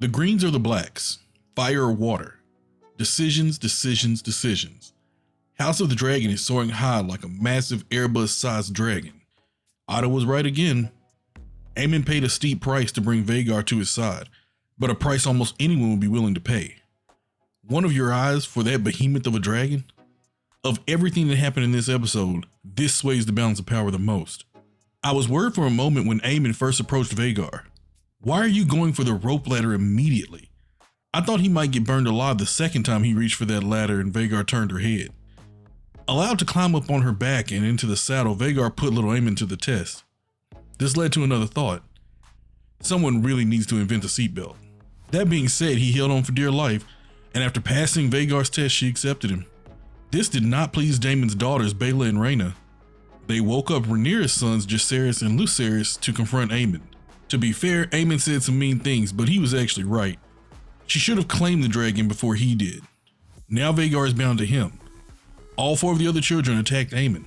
The greens are the blacks, fire or water. Decisions, decisions, decisions. House of the Dragon is soaring high like a massive Airbus-sized dragon. Otto was right again. Aemon paid a steep price to bring Vhagar to his side, but a price almost anyone would be willing to pay. One of your eyes for that behemoth of a dragon? Of everything that happened in this episode, this sways the balance of power the most. I was worried for a moment when Aemon first approached Vhagar. Why are you going for the rope ladder immediately? I thought he might get burned alive the second time he reached for that ladder and Vhagar turned her head. Allowed to climb up on her back and into the saddle, Vhagar put little Aemon to the test. This led to another thought. Someone really needs to invent a seatbelt. That being said, he held on for dear life, and after passing Vhagar's test, she accepted him. This did not please Daemon's daughters, Baela and Rhaena. They woke up Rhaenyra's sons, Jacaerys and Lucerys, to confront Aemon. To be fair, Aemon said some mean things, but he was actually right. She should have claimed the dragon before he did. Now Vhagar is bound to him. All 4 of the other children attacked Aemon.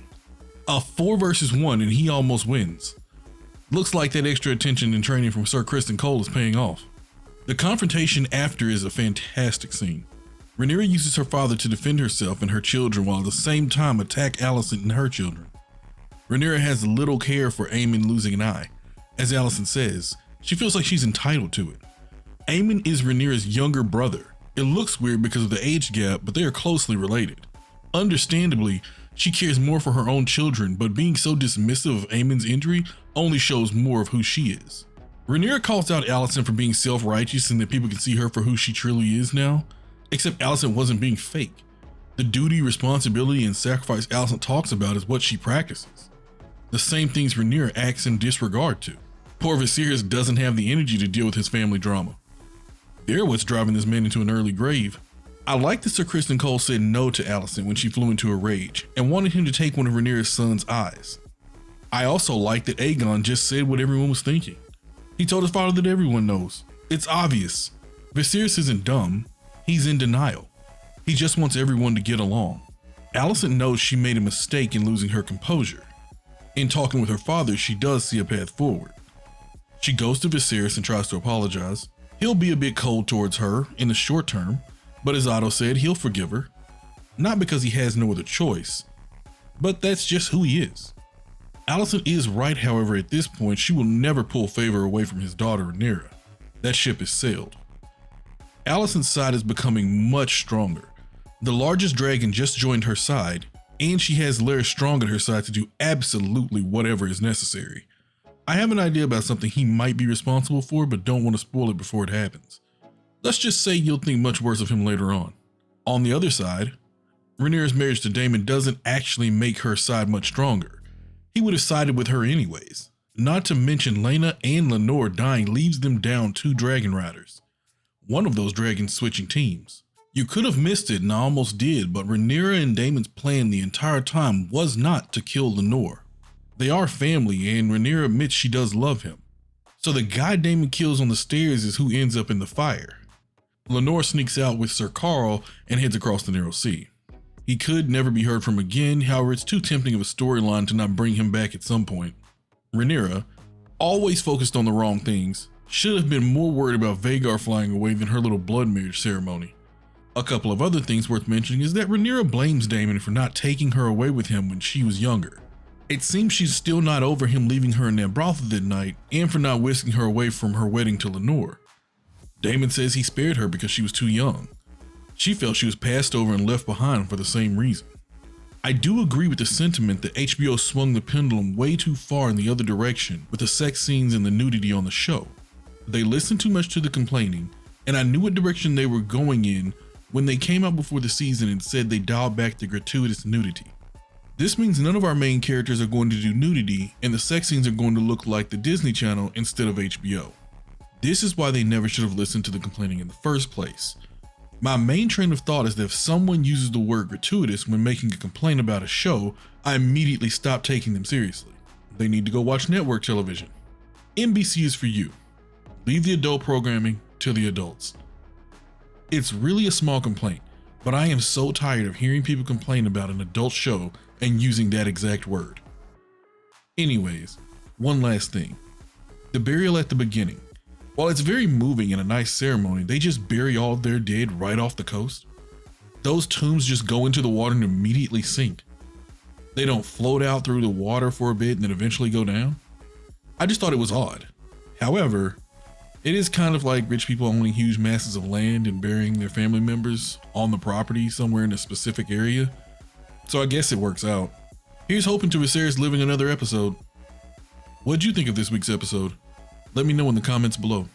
A 4 versus 1 and he almost wins. Looks like that extra attention and training from Sir Criston Cole is paying off. The confrontation after is a fantastic scene. Rhaenyra uses her father to defend herself and her children while at the same time attack Alicent and her children. Rhaenyra has little care for Aemon losing an eye. As Alicent says, she feels like she's entitled to it. Aemon is Rhaenyra's younger brother. It looks weird because of the age gap, but they are closely related. Understandably, she cares more for her own children, but being so dismissive of Aemon's injury only shows more of who she is. Rhaenyra calls out Alicent for being self-righteous and that people can see her for who she truly is now, except Alicent wasn't being fake. The duty, responsibility, and sacrifice Alicent talks about is what she practices. The same things Rhaenyra acts in disregard to. Poor Viserys doesn't have the energy to deal with his family drama. They're what's driving this man into an early grave. I like that Sir Criston Cole said no to Alicent when she flew into a rage and wanted him to take one of Rhaenyra's son's eyes. I also like that Aegon just said what everyone was thinking. He told his father that everyone knows. It's obvious. Viserys isn't dumb, he's in denial. He just wants everyone to get along. Alicent knows she made a mistake in losing her composure. In talking with her father, she does see a path forward. She goes to Viserys and tries to apologize. He'll be a bit cold towards her in the short term, but as Otto said, he'll forgive her. Not because he has no other choice, but that's just who he is. Alicent is right, however, at this point, she will never pull favor away from his daughter Rhaenyra. That ship is sailed. Alicent's side is becoming much stronger. The largest dragon just joined her side, and she has Larys Strong at her side to do absolutely whatever is necessary. I have an idea about something he might be responsible for, but don't want to spoil it before it happens. Let's just say you'll think much worse of him later on. On the other side, Rhaenyra's marriage to Daemon doesn't actually make her side much stronger. He would have sided with her anyways. Not to mention Laena and Lenore dying leaves them down 2 dragon riders. One of those dragons switching teams. You could have missed it and I almost did, but Rhaenyra and Daemon's plan the entire time was not to kill Lenore. They are family and Rhaenyra admits she does love him. So the guy Daemon kills on the stairs is who ends up in the fire. Lenore sneaks out with Sir Qarl and heads across the Narrow Sea. He could never be heard from again, however it's too tempting of a storyline to not bring him back at some point. Rhaenyra, always focused on the wrong things, should have been more worried about Vhagar flying away than her little blood marriage ceremony. A couple of other things worth mentioning is that Rhaenyra blames Daemon for not taking her away with him when she was younger. It seems she's still not over him leaving her in that brothel that night and for not whisking her away from her wedding to Lenore. Daemon says he spared her because she was too young. She felt she was passed over and left behind for the same reason. I do agree with the sentiment that HBO swung the pendulum way too far in the other direction with the sex scenes and the nudity on the show. They listened too much to the complaining, and I knew what direction they were going in when they came out before the season and said they dialed back the gratuitous nudity. This means none of our main characters are going to do nudity and the sex scenes are going to look like the Disney Channel instead of HBO. This is why they never should have listened to the complaining in the first place. My main train of thought is that if someone uses the word gratuitous when making a complaint about a show, I immediately stop taking them seriously. They need to go watch network television. NBC is for you. Leave the adult programming to the adults. It's really a small complaint, but I am so tired of hearing people complain about an adult show and using that exact word. Anyways, one last thing. The burial at the beginning. While it's very moving and a nice ceremony, they just bury all of their dead right off the coast. Those tombs just go into the water and immediately sink. They don't float out through the water for a bit and then eventually go down. I just thought it was odd. However, it is kind of like rich people owning huge masses of land and burying their family members on the property somewhere in a specific area. So I guess it works out. Here's hoping to Viserys living another episode. What'd you think of this week's episode? Let me know in the comments below.